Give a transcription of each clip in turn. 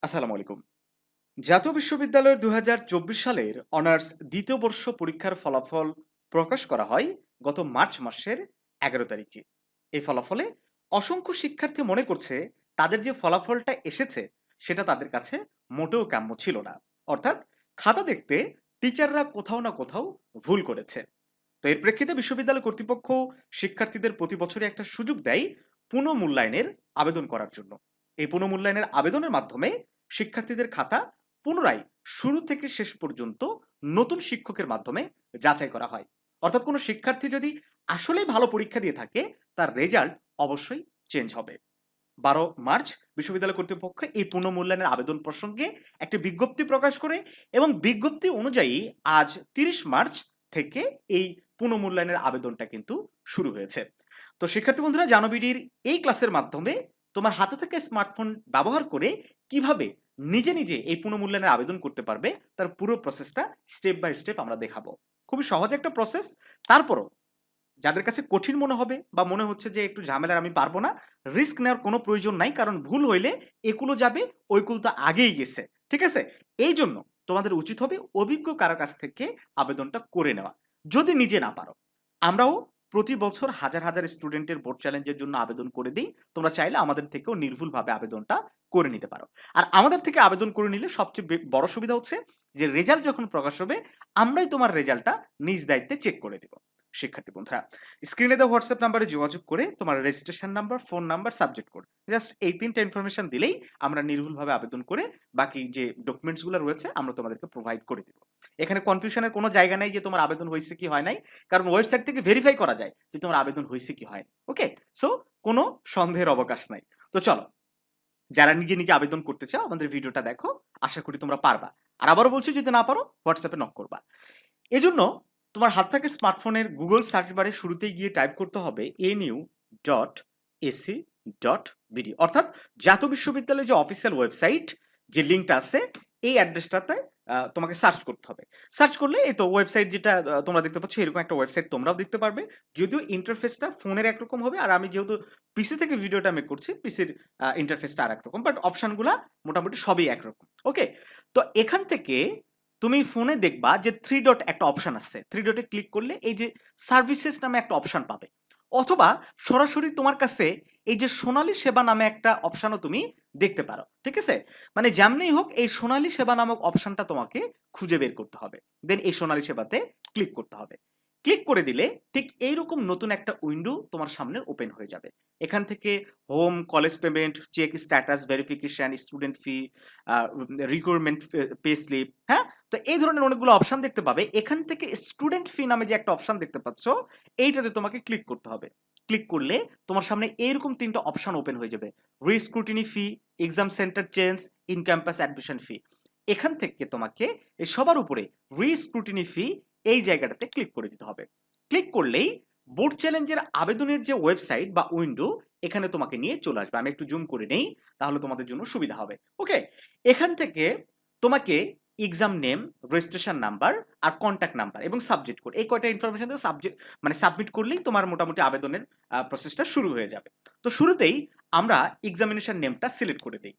আসসালামু আলাইকুম। জাতীয় বিশ্ববিদ্যালয়ের ২০২৪ সালের অনার্স দ্বিতীয় বর্ষ পরীক্ষার ফলাফল প্রকাশ করা হয় গত মার্চ মাসের ১১ তারিখে। এই ফলাফলে অসংখ্য শিক্ষার্থী মনে করছে তাদের যে ফলাফলটা এসেছে সেটা তাদের কাছে মোটেও কাম্য ছিল না। অর্থাৎ খাতা দেখতে টিচাররা কোথাও না কোথাও ভুল করেছে। তো এর প্রেক্ষিতে বিশ্ববিদ্যালয় কর্তৃপক্ষ শিক্ষার্থীদের প্রতি বছরই একটা সুযোগ দেয় পুনঃমূল্যায়নের আবেদন করার জন্য। এই পুনঃমূল্যায়নের আবেদনের মাধ্যমে শিক্ষার্থীদের খাতা পুনরায় শুরু থেকে শেষ পর্যন্ত নতুন শিক্ষকের মাধ্যমে যাচাই করা হয়। অর্থাৎ কোনো শিক্ষার্থী যদি আসলেই ভালো পরীক্ষা দিয়ে থাকে তার রেজাল্ট অবশ্যই চেঞ্জ হবে। ১২ মার্চ বিশ্ববিদ্যালয় কর্তৃপক্ষ এই পুনঃমূল্যায়নের আবেদন প্রসঙ্গে একটি বিজ্ঞপ্তি প্রকাশ করে এবং বিজ্ঞপ্তি অনুযায়ী আজ ৩০ মার্চ থেকে এই পুনঃমূল্যায়নের আবেদনটা কিন্তু শুরু হয়েছে। তো শিক্ষার্থী বন্ধুরা, জানোবিডির এই ক্লাসের মাধ্যমে তোমার হাতে থেকে স্মার্টফোন ব্যবহার করে কিভাবে নিজে নিজে এই পুনঃমূল্যায়নের আবেদন করতে পারবে তার পুরো প্রসেসটা স্টেপ বাই স্টেপ আমরা দেখাবো। খুবই সহজ একটা প্রসেস। তারপরও যাদের কাছে কঠিন মনে হবে বা মনে হচ্ছে যে একটু ঝামেলার আমি পারবো না, রিস্ক নেওয়ার কোনো প্রয়োজন নাই, কারণ ভুল হইলে একুলো যাবে, ওইকুল তো আগেই গেছে। ঠিক আছে? এই জন্য তোমাদের উচিত হবে অভিজ্ঞ কারো কাছ থেকে আবেদনটা করে নেওয়া, যদি নিজে না পারো। আমরাও প্রতি বছর হাজার হাজার স্টুডেন্টের বোর্ড চ্যালেঞ্জের জন্য আবেদন করে দিই। তোমরা চাইলে আমাদের থেকেও নির্ভুলভাবে আবেদনটা করে নিতে পারো। আর আমাদের থেকে আবেদন করে নিলে সবচেয়ে বড় সুবিধা হচ্ছে যে রেজাল্ট যখন প্রকাশ হবে আমরাই তোমার রেজাল্টটা নিজ দায়িত্বে চেক করে দেব। শিক্ষার্থী বন্ধুরা, স্ক্রিনে দেওয়া হোয়াটসঅ্যাপ নাম্বারে যোগাযোগ করে তোমার registration number, phone number, subject code, just এই ৩টা ইনফরমেশন দিলেই আমরা নির্ভুলভাবে আবেদন করে বাকি যে ডকুমেন্টসগুলো রয়েছে আমরা তোমাদেরকে প্রোভাইড করে দিব। এখানে কনফিউশনের কোনো জায়গা নাই যে তোমার আবেদন হয়েছে কি হয় নাই, কারণ ওয়েবসাইট থেকে ভেরিফাই করা যায় যে তোমার আবেদন হয়েছে কি হয়। ওকে, সো কোনো সন্দেহের অবকাশ নাই। তো চলো, যারা নিজে নিজে আবেদন করতে চাও আমাদের ভিডিওটা দেখো, আশা করি তোমরা পারবা। আর আবারও বলছি, যদি না পারো হোয়াটসঅ্যাপে নক করবা। এজন্য তোমার হাত থেকে স্মার্টফোনের গুগল সার্চ বারে শুরুতেই গিয়ে টাইপ করতে হবে anu.ac.bd, অর্থাৎ জাতীয় বিশ্ববিদ্যালয়ের যে অফিসিয়াল ওয়েবসাইট, যে লিঙ্কটা আছে এই অ্যাড্রেসটাতে তোমাকে সার্চ করতে হবে। সার্চ করলে এই তো ওয়েবসাইট যেটা তোমরা দেখতে পাচ্ছ, এরকম একটা ওয়েবসাইট তোমরাও দেখতে পারবে। যদিও ইন্টারফেসটা ফোনের একরকম হবে, আর আমি যেহেতু পিসি থেকে ভিডিওটা মেক করছি, পিসির ইন্টারফেসটা আর একরকম, বাট অপশনগুলা মোটামুটি সবই একরকম। ওকে, তো এখান থেকে তুমি ফোনে দেখবা যে 3 ডট একটা অপশন আছে। 3 ডটে ক্লিক করলে এই যে সার্ভিসেস নামে একটা অপশন পাবে, অথবা সরাসরি তোমার কাছে এই যে সোনালী সেবা নামে একটা অপশনও তুমি দেখতে পারো। ঠিক আছে? মানে যেমনই হোক এই সোনালী সেবা নামক অপশনটা তোমাকে খুঁজে বের করতে হবে, দেন এই সোনালী সেবাতে ক্লিক করতে হবে। ক্লিক করে দিলে ঠিক এইরকম নতুন একটা উইন্ডো তোমার সামনে ওপেন হয়ে যাবে। এখান থেকে home, college payment, check status verification, student fee, recruitment pay slip, হ্যাঁ, তো এই ধরনের অনেকগুলো অপশন দেখতে পাবে। এখান থেকে স্টুডেন্ট ফি নামে যে একটা অপশন দেখতে পাচ্ছ, এইটাতে তোমাকে ক্লিক করতে হবে। ক্লিক করলে তোমার সামনে এইরকম 3টা অপশন ওপেন হয়ে যাবে: rescrutiny fee, exam centre change, in campus admission fee. এখান থেকে তোমাকে এই সবার উপরে রিস্ক্রুটিনি ফি এই জায়গাটাতে ক্লিক করে দিতে হবে। ক্লিক করলেই বোর্ড চ্যালেঞ্জের আবেদনের যে ওয়েবসাইট বা উইন্ডো, এখানে তোমাকে নিয়ে চলে আসবে। আমি একটু জুম করে নেই, তাহলে তোমাদের জন্য সুবিধা হবে। ওকে, এখান থেকে তোমাকে এক্সাম নেম, রেজিস্ট্রেশন নাম্বার আর কন্ট্যাক্ট নাম্বার এবং সাবজেক্ট কোড, এই কয়টা ইনফরমেশন দিয়ে সাবজেক্ট মানে সাবমিট করলেই তোমার মোটামুটি আবেদনের প্রসেসটা শুরু হয়ে যাবে। তো শুরুতেই আমরা এক্সামিনেশন নেমটা সিলেক্ট করে দিই।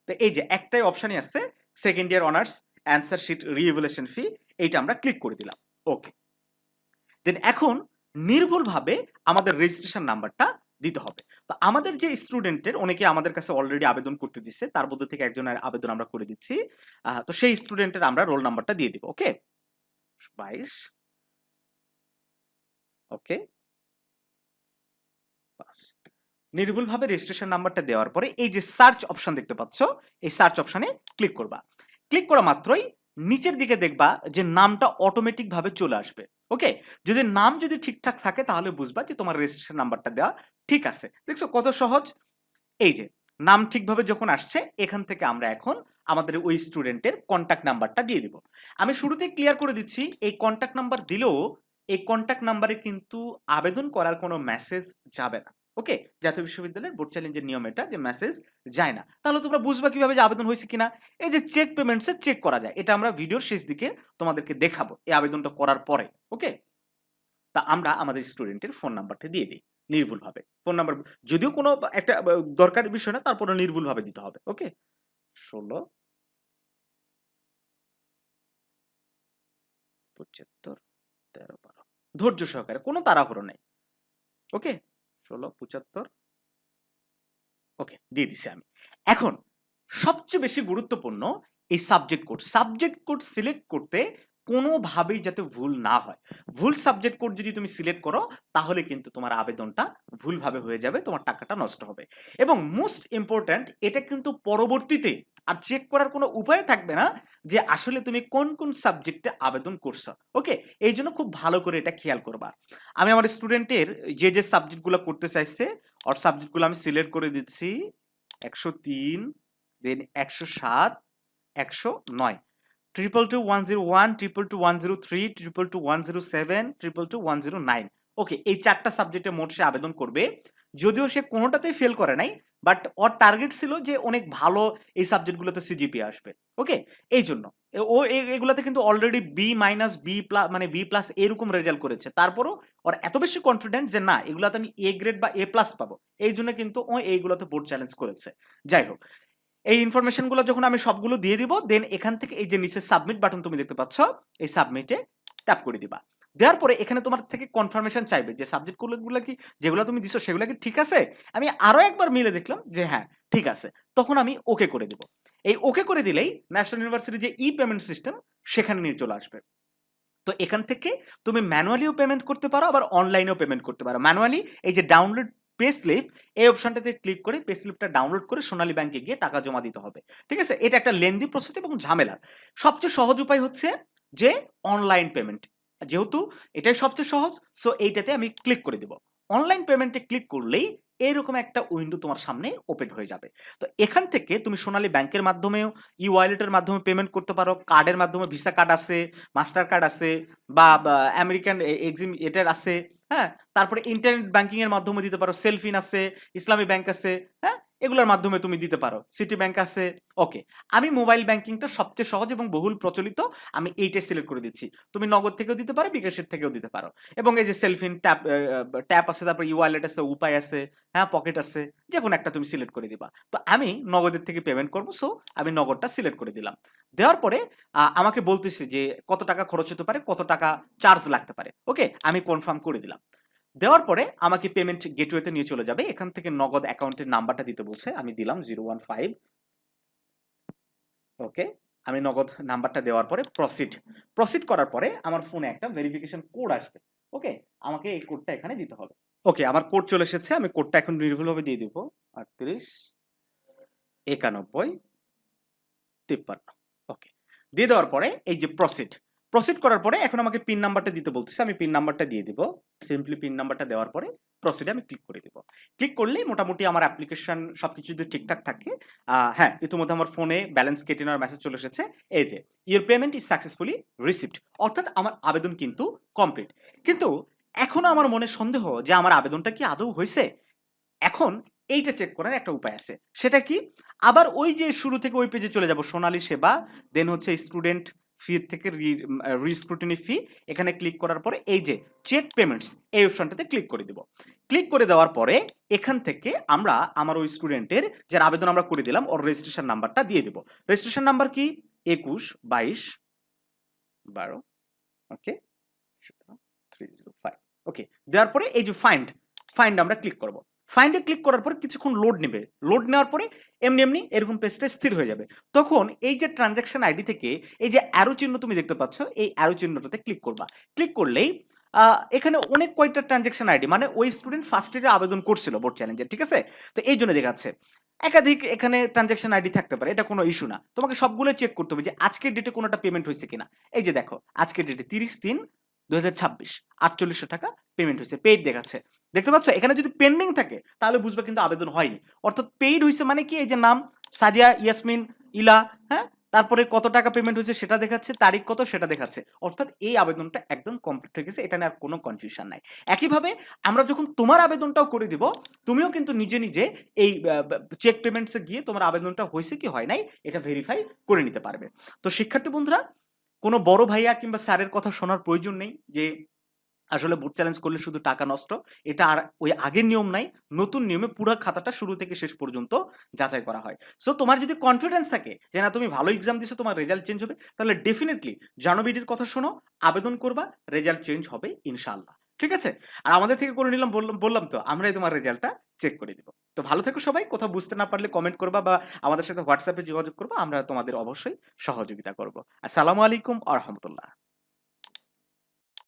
তো এই যে একটাই অপশনই আছে, second year honours answer sheet reevaluation fee, এইটা আমরা ক্লিক করে দিলাম। ওকে, দেন এখন নির্ভুলভাবে আমাদের রেজিস্ট্রেশন নাম্বারটা দিতে হবে। তো আমাদের যে স্টুডেন্টের অনেকে আমাদের কাছে অলরেডি আবেদন করতে দিচ্ছে, তার মধ্যে থেকে একজনের আবেদন আমরা করে দিচ্ছি। তো সেই স্টুডেন্টের আমরা রোল নাম্বারটা দিয়ে দিব। ওকে, 22, ওকে, বাস। নির্ভুলভাবে রেজিস্ট্রেশন নাম্বারটা দেওয়ার পরে এই যে সার্চ অপশন দেখতে পাচ্ছ, এই সার্চ অপশনে ক্লিক করবা। ক্লিক করা মাত্রই নিচের দিকে দেখবা যে নামটা অটোমেটিক ভাবে চলে আসবে। ওকে, যদি নাম যদি ঠিকঠাক থাকে তাহলে বুঝবা যে তোমার রেজিস্ট্রেশন নাম্বারটা দেওয়া ঠিক আছে। দেখছো কত সহজ? এই যে নাম ঠিকভাবে যখন আসছে, এখান থেকে আমরা এখন আমাদের ওই স্টুডেন্টের কন্ট্যাক্ট নাম্বারটা দিয়ে দিব। আমি শুরুতেই ক্লিয়ার করে দিচ্ছি, এই কন্ট্যাক্ট নাম্বার দিলেও এই কন্ট্যাক্ট নাম্বারে কিন্তু আবেদন করার কোনো মেসেজ যাবে না। ওকে, জাতীয় বিশ্ববিদ্যালয়ের বোর্ড চ্যালেঞ্জের নিয়ম এটা যে মেসেজ যায় না। তাহলে তোমরা বুঝবা কিভাবে যে আবেদন হয়েছে কিনা? এই যে চেক পেমেন্টসে চেক করা যায়, এটা আমরা ভিডিওর শেষ দিকে তোমাদেরকে দেখাবো এই আবেদনটা করার পরে। ওকে, তা আমরা আমাদের স্টুডেন্টের ফোন নাম্বারটা দিয়ে দিই নির্ভুলভাবে। ফোন নাম্বার যদিও কোনো একটা দরকারি বিষয় না, তারপরে নির্ভুলভাবে দিতে হবে। ওকে, 16, 75, 13, 12। ধৈর্য সহকারে, কোনো তাড়াহুড়ো নেই। ওকে, 16, 75। ওকে, দিয়ে দিছি আমি। এখন সবচেয়ে বেশি গুরুত্বপূর্ণ এই সাবজেক্ট কোড সিলেক্ট করতে কোনোভাবেই যাতে ভুল না হয়। ভুল সাবজেক্ট কোড যদি তুমি সিলেক্ট করো তাহলে কিন্তু তোমার আবেদনটা ভুলভাবে হয়ে যাবে, তোমার টাকাটা নষ্ট হবে। এবং মোস্ট ইম্পর্ট্যান্ট, এটা কিন্তু পরবর্তীতে আর চেক করার কোনো উপায় থাকবে না যে আসলে তুমি কোন কোন সাবজেক্টে আবেদন করছো। ওকে, এই জন্য খুব ভালো করে এটা খেয়াল করবা। আমি আমার স্টুডেন্টের যে সাবজেক্টগুলো করতে চাইছে ওর সাবজেক্টগুলো আমি সিলেক্ট করে দিচ্ছি। 103, দেন 107, 109, 222, 101, 222, 103, 222, 107, 222, 109। ওকে, এই 4টা সাবজেক্টে মোট সে আবেদন করবে। যদিও সে কোনোটাতেই ফেল করে নাই, বাট ওর টার্গেট ছিল যে অনেক ভালো এই সাবজেক্টগুলোতে সিজিপিএ আসবে। ওকে, এই জন্য ও এগুলাতে কিন্তু already B minus B plus মানে বি প্লাস এরকম রেজাল্ট করেছে। তারপরও ওর এত বেশি কনফিডেন্ট যে না এগুলাতে আমি এ গ্রেড বা এ প্লাস পাবো, এই জন্য কিন্তু ও এইগুলোতে বোর্ড চ্যালেঞ্জ করেছে। যাই হোক, এই ইনফরমেশনগুলো যখন আমি সবগুলো দিয়ে দিব, দেন এখান থেকে এই যে নিচে সাবমিট বাটন তুমি দেখতে পাচ্ছ, এই সাবমিটে ট্যাপ করে দিবা। দেওয়ার পরে এখানে তোমার থেকে কনফার্মেশন চাইবে যে সাবজেক্টগুলো কি যেগুলো তুমি দিছো সেগুলো কি ঠিক আছে। আমি আরো একবার মিলে দেখলাম যে হ্যাঁ ঠিক আছে, তখন আমি ওকে করে দেব। এই ওকে করে দিলেই ন্যাশনাল ইউনিভার্সিটি যে ই পেমেন্ট সিস্টেম সেখানে নিয়ে চলে আসবে। তো এখান থেকে তুমি ম্যানুয়ালিও পেমেন্ট করতে পারো, আবার অনলাইনেও পেমেন্ট করতে পারো। ম্যানুয়ালি এই যে ডাউনলোড পে স্লিপ, এই অপশনটাতে ক্লিক করে পে স্লিপটা ডাউনলোড করে সোনালী ব্যাংকে গিয়ে টাকা জমা দিতে হবে। ঠিক আছে, এটা একটা লেন্দি প্রসেস এবং ঝামেলার। সবচেয়ে সহজ উপায় হচ্ছে যে অনলাইন পেমেন্ট। যেহেতু এটাই সবচেয়ে সহজ, সো এইটাতে আমি ক্লিক করে দেব। অনলাইন পেমেন্টে ক্লিক করলেই এরকম একটা উইন্ডো তোমার সামনে ওপেন হয়ে যাবে। তো এখান থেকে তুমি সোনালী ব্যাংকের মাধ্যমেও ই ওয়ালেটের মাধ্যমে পেমেন্ট করতে পারো, কার্ডের মাধ্যমে ভিসা কার্ড আছে, মাস্টার কার্ড আছে, বা আমেরিকান এক্সিম এটার আছে। হ্যাঁ, তারপরে ইন্টারনেট ব্যাংকিং এর মাধ্যমে দিতে পারো, সেলফিন আছে, ইসলামী ব্যাংক আছে। হ্যাঁ, এগুলোর মাধ্যমে তুমি দিতে পারো, সিটি ব্যাংক আছে। ওকে, আমি মোবাইল ব্যাংকিংটা সবচেয়ে সহজ এবং বহুল প্রচলিত, আমি এইটাই সিলেক্ট করে দিচ্ছি। তুমি নগদ থেকেও দিতে পারো, বিকাশের থেকেও দিতে পারো। এবং এই যে সেলফিন ট্যাপ ট্যাপ আছে, তারপর ই ওয়ালেট আছে, উপায় আছে, হ্যাঁ পকেট আছে, যে কোনো একটা তুমি সিলেক্ট করে দিবা। তো আমি নগদের থেকে পেমেন্ট করবো, সো আমি নগদটা সিলেক্ট করে দিলাম। দেওয়ার পরে আমাকে বলতেছে যে কত টাকা খরচ হতে পারে, কত টাকা চার্জ লাগতে পারে। ওকে, আমি কনফার্ম করে দিলাম। দেওয়ার পরে আমাকে পেমেন্ট গেটওয়েতে নিয়ে চলে যাবে। এখান থেকে নগদ অ্যাকাউন্টের নাম্বারটা দিতে বলছে, আমি দিলাম 015। ওকে, আমি নগদ নাম্বারটা দেওয়ার পরে প্রসিড করার পরে আমার ফোনে একটা ভেরিফিকেশন কোড আসবে। ওকে, আমাকে এই কোডটা এখানে দিতে হবে। ওকে, আমার কোড চলে এসেছে, আমি কোডটা এখন নির্ভুলভাবে দিয়ে দিব। 38, 91, 53। ওকে, দিয়ে দেওয়ার পরে এই যে প্রসিড করার পরে এখন আমাকে পিন নাম্বারটা দিতে বলতেছে, আমি পিন নাম্বারটা দিয়ে দিব। সিম্পলি পিন নাম্বারটা দেওয়ার পরে প্রসিডে আমি ক্লিক করে দিব। ক্লিক করলেই মোটামুটি আমার অ্যাপ্লিকেশন সবকিছু যদি ঠিকঠাক থাকে, হ্যাঁ ইতিমধ্যে আমার ফোনে ব্যালেন্স কেটে নেওয়ার মেসেজ চলে এসেছে। এই যে your payment is successfully received, অর্থাৎ আমার আবেদন কিন্তু কমপ্লিট। কিন্তু এখনো আমার মনে সন্দেহ যে আমার আবেদনটা কি আদৌ হয়েছে। এখন এইটা চেক করার একটা উপায় আছে, সেটা কি, আবার ওই যে শুরু থেকে ওই পেজে চলে যাব, সোনালী সেবা, দেন হচ্ছে স্টুডেন্ট ফি থেকে রিস্ক্রুটিনি ফি, এখানে ক্লিক করার পরে এই যে চেক পেমেন্টস, এই অপশনটাতে ক্লিক করে দিব। ক্লিক করে দেওয়ার পরে এখান থেকে আমরা আমার ওই স্টুডেন্টের যার আবেদন আমরা করে দিলাম ওর রেজিস্ট্রেশন নাম্বারটা দিয়ে দেব। রেজিস্ট্রেশন নাম্বার কি 21, 22, 12। ওকে, 305। ওকে, দেওয়ার পরে এই যে ফাইন্ড আমরা ক্লিক করব। ফাইন্ডে ক্লিক করার পরে কিছুক্ষণ লোড নেবে। লোড নেওয়ার পরে এমনি এরকম পেজটা স্থির হয়ে যাবে। তখন এই যে ট্রানজ্যাকশন আইডি থেকে এই যে অ্যারো চিহ্ন তুমি দেখতে পাচ্ছ, এই অ্যারো চিহ্নটাতে ক্লিক করবা। ক্লিক করলেই এখানে অনেক কয়টা ট্রানজ্যাকশন আইডি, মানে ওই স্টুডেন্ট ফার্স্ট ইয়ারে আবেদন করছিল বোর্ড চ্যালেঞ্জের, ঠিক আছে, তো এই জন্য দেখাচ্ছে একাধিক এখানে ট্রানজ্যাকশন আইডি থাকতে পারে, এটা কোনো ইস্যু না। তোমাকে সবগুলো চেক করতে হবে যে আজকের ডেটে কোনোটা পেমেন্ট হয়েছে কিনা। এই যে দেখো আজকের ডেটে 30/3/2026 4800 টাকা পেমেন্ট হয়েছে, পেইড দেখাচ্ছে। দেখতে পাচ্ছ, এখানে যদি পেন্ডিং থাকে তাহলে বুঝবে কিন্তু আবেদন হয়নি। অর্থাৎ পেইড হয়েছে মানে কি, এই যে নাম সাদিয়া ইয়াসমিন ইলা, হ্যাঁ, তারপরে কত টাকা পেমেন্ট হয়েছে সেটা দেখাচ্ছে, তারিখ কত সেটা দেখাচ্ছে। অর্থাৎ এই আবেদনটা একদম কমপ্লিট হয়ে গেছে, এটা নিয়ে আর কোনো কনফিউশন নাই। একইভাবে আমরা যখন তোমার আবেদনটাও করে দিব, তুমিও কিন্তু নিজে নিজে এই চেক পেমেন্টসে গিয়ে তোমার আবেদনটা হয়েছে কি হয় নাই এটা ভেরিফাই করে নিতে পারবে। তো শিক্ষার্থী বন্ধুরা, কোনো বড় ভাইয়া কিংবা স্যারের কথা শোনার প্রয়োজন নেই যে আসলে বুট চ্যালেঞ্জ করলে শুধু টাকা নষ্ট। এটা আর ওই আগের নিয়ম নাই। নতুন নিয়মে পুরা খাতাটা শুরু থেকে শেষ পর্যন্ত যাচাই করা হয়। সো তোমার যদি কনফিডেন্স থাকে যে না তুমি ভালো এক্সাম দিছো, তোমার রেজাল্ট চেঞ্জ হবে, তাহলে ডেফিনিটলি জানুবিডির কথা শোনো, আবেদন করবা, রেজাল্ট চেঞ্জ হবে ইনশাআল্লাহ। ঠিক আছে? আর আমাদের থেকে করে নিলাম, বললাম তো আমরাই তোমার রেজাল্টটা চেক করে দিব। তো ভালো থেকো সবাই। কোথাও বুঝতে না পারলে কমেন্ট করবা বা আমাদের সাথে WhatsApp এ যোগাযোগ করবা। আমরা তোমাদের অবশ্যই সহযোগিতা করব। আসসালামু আলাইকুম ওয়া রাহমাতুল্লাহ।